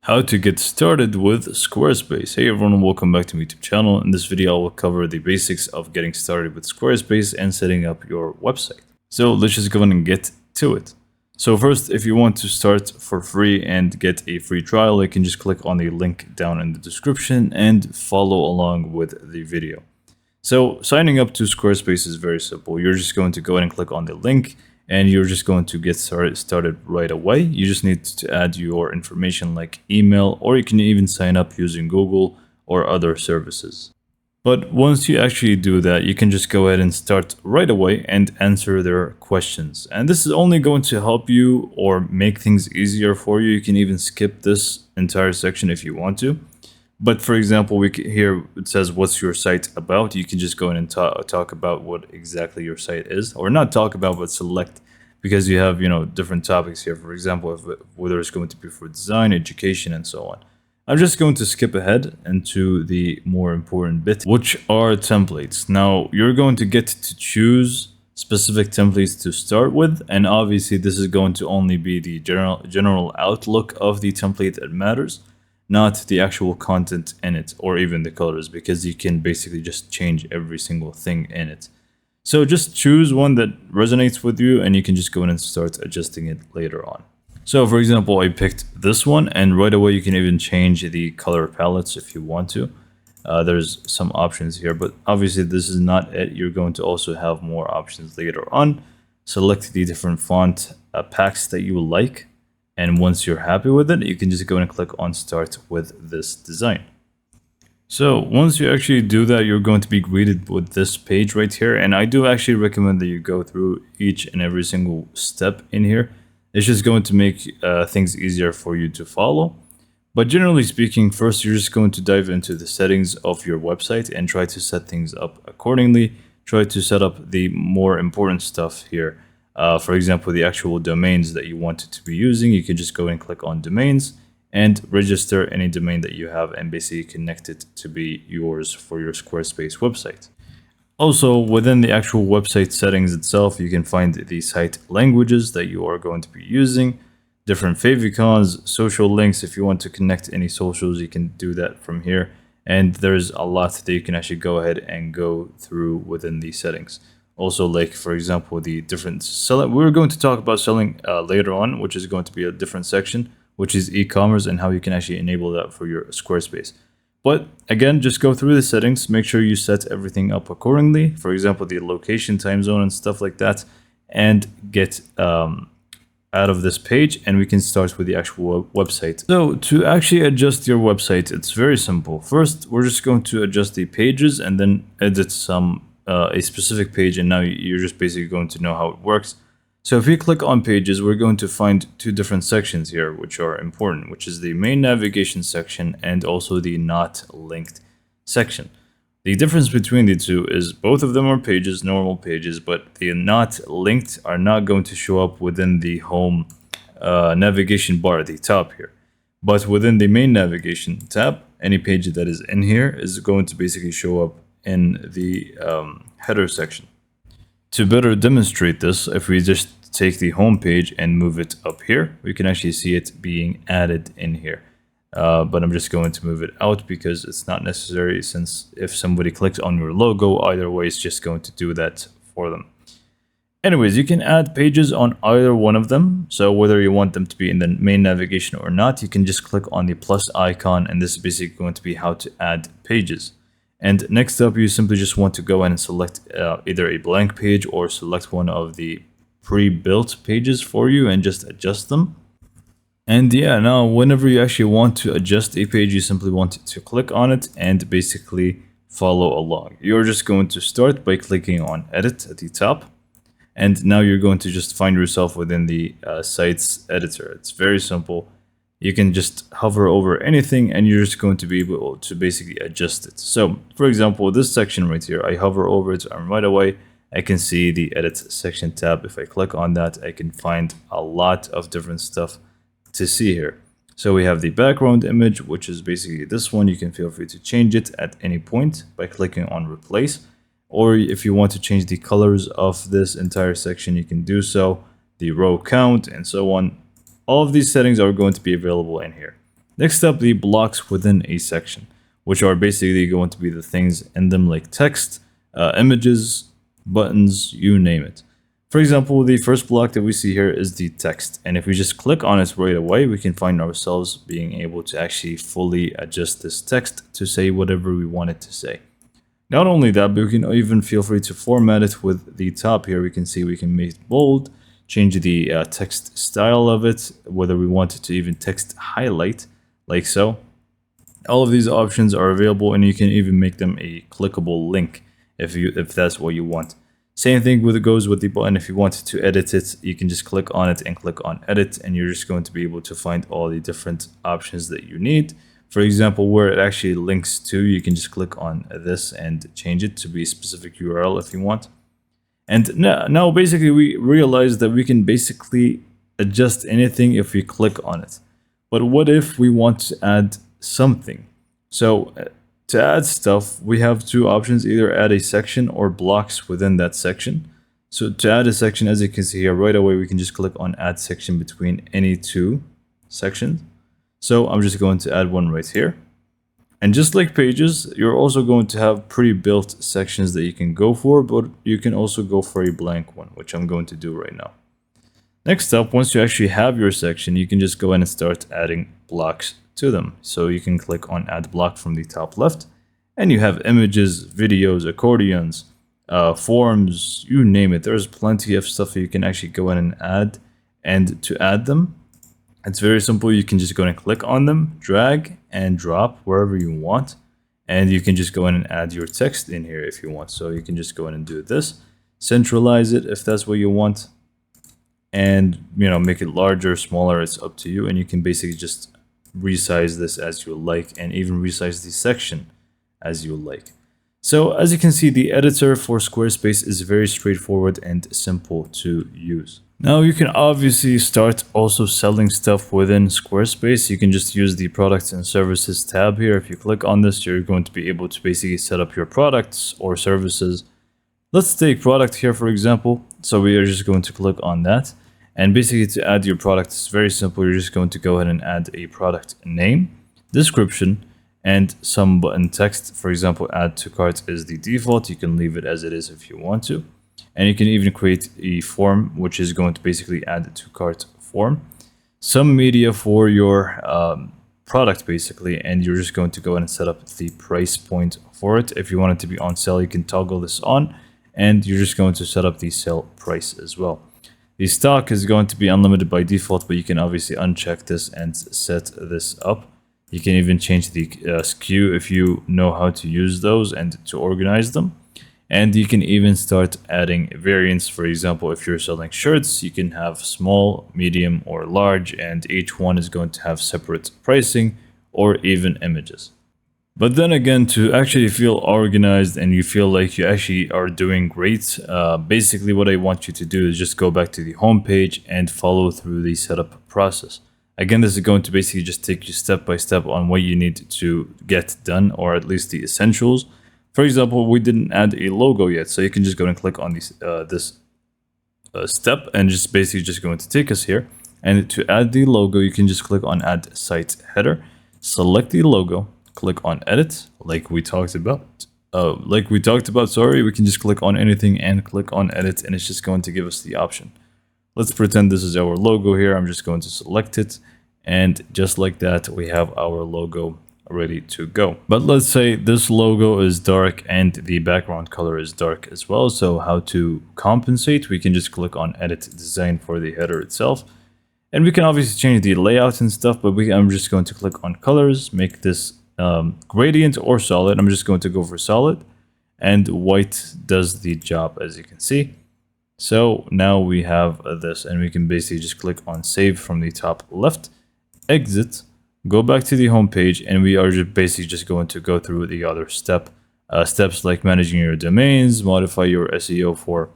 How to get started with Squarespace. Hey everyone, welcome back to my YouTube channel. In this video, I will cover the basics of getting started with Squarespace and setting up your website. So let's just go on and get to it. So first, if you want to start for free and get a free trial, you can just click on the link down in the description and follow along with the video. So signing up to Squarespace is very simple. You're just going to go ahead and click on the link and you're just going to get started right away. You just need to add your information like email, or you can even sign up using Google or other services. But once you actually do that, you can just go ahead and start right away and answer their questions. And this is only going to help you or make things easier for you. You can even skip this entire section if you want to. But for example, here it says, what's your site about? You can just go in and talk about what exactly your site is, or not talk about, but select, because you have, different topics here. For example, whether it's going to be for design, education, and so on. I'm just going to skip ahead into the more important bit, which are templates. Now, you're going to get to choose specific templates to start with, and obviously this is going to only be the general outlook of the template that matters, not the actual content in it or even the colors, because you can basically just change every single thing in it. So just choose one that resonates with you and you can just go in and start adjusting it later on. So for example, I picked this one, and right away you can even change the color palettes if you want to. There's some options here, but obviously this is not it. You're going to also have more options later on. Select the different font packs that you like. And once you're happy with it, you can just go and click on start with this design. So once you actually do that, you're going to be greeted with this page right here. And I do actually recommend that you go through each and every single step in here. It's just going to make things easier for you to follow. But generally speaking, first, you're just going to dive into the settings of your website and try to set things up accordingly. Try to set up the more important stuff here. For example, the actual domains that you want it to be using, you can just go and click on domains and register any domain that you have and basically connect it to be yours for your Squarespace website. Also, within the actual website settings itself, you can find the site languages that you are going to be using, different favicons, social links. If you want to connect any socials, you can do that from here. And there's a lot that you can actually go ahead and go through within the settings. Also, like, for example, the different selling. We're going to talk about selling later on, which is going to be a different section, which is e-commerce and how you can actually enable that for your Squarespace. But again, just go through the settings, make sure you set everything up accordingly. For example, the location, time zone, and stuff like that, and get out of this page, and we can start with the actual website. So to actually adjust your website, it's very simple. First, we're just going to adjust the pages and then edit a specific page, and now you're just basically going to know how it works. So if we click on pages, we're going to find two different sections here which are important, which is the main navigation section and also the not linked section. The difference between the two is both of them are pages, normal pages, but the not linked are not going to show up within the home navigation bar at the top here. But within the main navigation tab, any page that is in here is going to basically show up in the header section. To better demonstrate this, if we just take the home page and move it up here, we can actually see it being added in here. But I'm just going to move it out because it's not necessary, since if somebody clicks on your logo, either way, it's just going to do that for them. Anyways, you can add pages on either one of them. So whether you want them to be in the main navigation or not, you can just click on the plus icon, and this is basically going to be how to add pages. And next up, you simply just want to go in and select either a blank page or select one of the pre-built pages for you and just adjust them. And yeah, now whenever you actually want to adjust a page, you simply want to click on it and basically follow along. You're just going to start by clicking on edit at the top. And now you're going to just find yourself within the site's editor. It's very simple. You can just hover over anything and you're just going to be able to basically adjust it. So for example, this section right here, I hover over it and right away I can see the edit section tab. If I click on that, I can find a lot of different stuff to see here. So we have the background image, which is basically this one. You can feel free to change it at any point by clicking on replace. Or if you want to change the colors of this entire section, you can do so, the row count and so on. All of these settings are going to be available in here. Next up, the blocks within a section, which are basically going to be the things in them like text, images, buttons, you name it. For example, the first block that we see here is the text. And if we just click on it right away, we can find ourselves being able to actually fully adjust this text to say whatever we want it to say. Not only that, but we can even feel free to format it with the top here. We can see we can make it bold, change the text style of it, whether we want it to even text highlight, like so. All of these options are available, and you can even make them a clickable link if that's what you want. Same thing goes with the button. If you wanted to edit it, you can just click on it and click on edit, and you're just going to be able to find all the different options that you need. For example, where it actually links to, you can just click on this and change it to be a specific URL if you want. And now basically we realize that we can basically adjust anything if we click on it. But what if we want to add something? So to add stuff, we have two options: either add a section or blocks within that section. So to add a section, as you can see here, right away we can just click on add section between any two sections. So I'm just going to add one right here. And just like pages, you're also going to have pre-built sections that you can go for, but you can also go for a blank one, which I'm going to do right now. Next up, once you actually have your section, you can just go in and start adding blocks to them. So you can click on add block from the top left, and you have images, videos, accordions, forms, you name it. There's plenty of stuff that you can actually go in and add. And to add them, it's very simple. You can just go and click on them, drag and drop wherever you want, and you can just go in and add your text in here if you want. So you can just go in and do this, centralize it if that's what you want, and make it larger, smaller, it's up to you. And you can basically just resize this as you like, and even resize the section as you like. So as you can see, the editor for Squarespace is very straightforward and simple to use. Now you can obviously start also selling stuff within Squarespace. You can just use the products and services tab here. If you click on this, you're going to be able to basically set up your products or services. Let's take product here, for example. So we are just going to click on that. And basically to add your product, it's very simple. You're just going to go ahead and add a product name, description, and some button text. For example, add to cart is the default. You can leave it as it is if you want to. And you can even create a form, which is going to basically add a to cart form. Some media for your product, basically, and you're just going to go in and set up the price point for it. If you want it to be on sale, you can toggle this on, and you're just going to set up the sale price as well. The stock is going to be unlimited by default, but you can obviously uncheck this and set this up. You can even change the SKU if you know how to use those and to organize them. And you can even start adding variants. For example, if you're selling shirts, you can have small, medium, or large, and each one is going to have separate pricing or even images. But then again, to actually feel organized and you feel like you actually are doing great, basically what I want you to do is just go back to the home page and follow through the setup process. Again, this is going to basically just take you step by step on what you need to get done, or at least the essentials. For example, we didn't add a logo yet, so you can just go and click on this step, and just basically just going to take us here. And to add the logo, you can just click on add site header, select the logo, click on edit, like we talked about. We can just click on anything and click on edit, and it's just going to give us the option. Let's pretend this is our logo here. I'm just going to select it, and just like that, we have our logo ready to go. But let's say this logo is dark and the background color is dark as well. So how to compensate? We can just click on edit design for the header itself, and we can obviously change the layout and stuff, but I'm just going to click on colors, make this gradient or solid. I'm just going to go for solid, and white does the job, as you can see. So now we have this, and we can basically just click on save from the top left, exit, go back to the home page, and we are basically just going to go through the other steps like managing your domains, modify your SEO for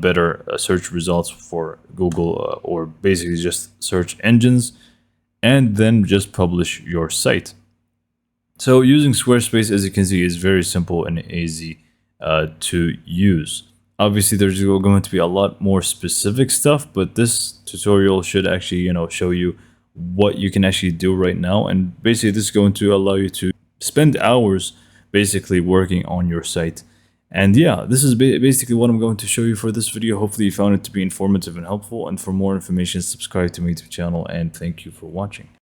better search results for Google or basically just search engines, and then just publish your site. So using Squarespace, as you can see, is very simple and easy to use. Obviously, there's going to be a lot more specific stuff, but this tutorial should actually, show you what you can actually do right now. And basically this is going to allow you to spend hours basically working on your site. And yeah, this is basically what I'm going to show you for this video. Hopefully you found it to be informative and helpful. And for more information, subscribe to my YouTube channel, and thank you for watching.